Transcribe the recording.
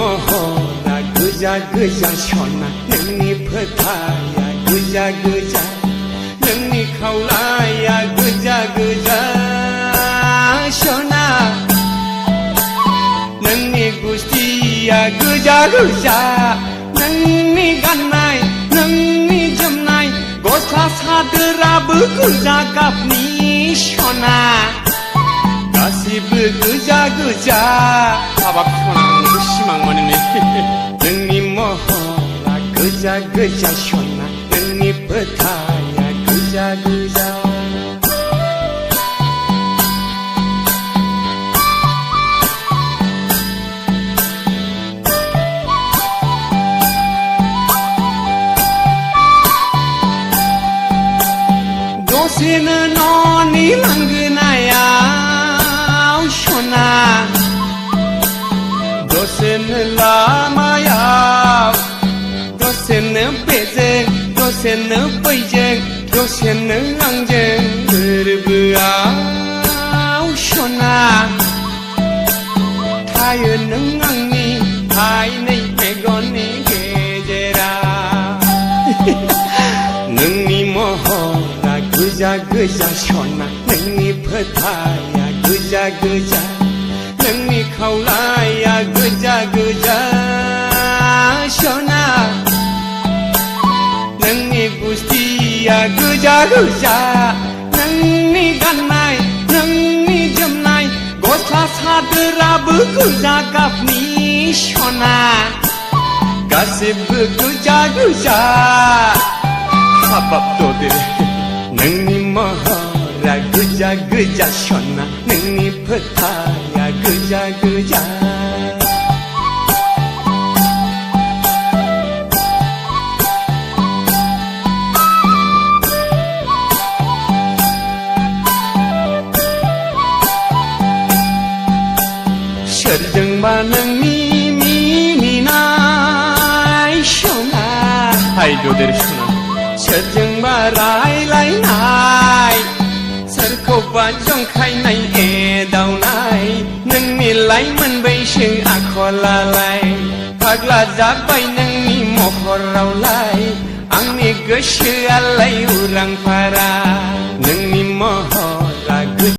महरा गोजा गोजा सना नोंनि फोथाया गोजा गोजा नोंनि खावलाया गोजा गोजा सना नोंनि गुस्थिया गोजा गोजा नोंनि गाननाय नोंनि जोमनाय गस्ला सादोराबो गोजा गाबनि सना गासिबो गोजा गोजा हाबाब सना नोंखौ सिमां मोनो नोंनि महरा गोजा गोजा सना नोंनि फोथाया गोजा गोजा दसेनो न'नि लांगोनायाव सना दसेनो लामायाव दसेनो बेजों दसेनो बैजों दसेनो आंजों गोरबोआव सना थायो नों आंनि थाइनै मेगननि गेजेराव नोंनि महरा गोजा गोजा सना नोंनि फोथाया गोजा गोजा नोंनि खावलाया गोजा गोजा सना नोंनि गुस्थिया गोजा गोजा नोंनि गाननाय नोंनि जोमनाय गस्ला सादोराबो गोजा गाबनि सना गासिबो गोजा गोजा हाबाब ददे नोंनि महरा गोजा गोजा सना नोंनि फोथाया गोजा गोजा सोरजोंबा नोंनि मिनिनाय सना हाय ददेर सना सोरजोंबा रायलायनाय सोरखौबा जंखायनाय एदावनाय नोंनि लाइमोन बैसो आखलालाय फाग्ला जाबाय नोंनि महरावलाय आंनि गोसोआलाय उरां फारा नोंनि महर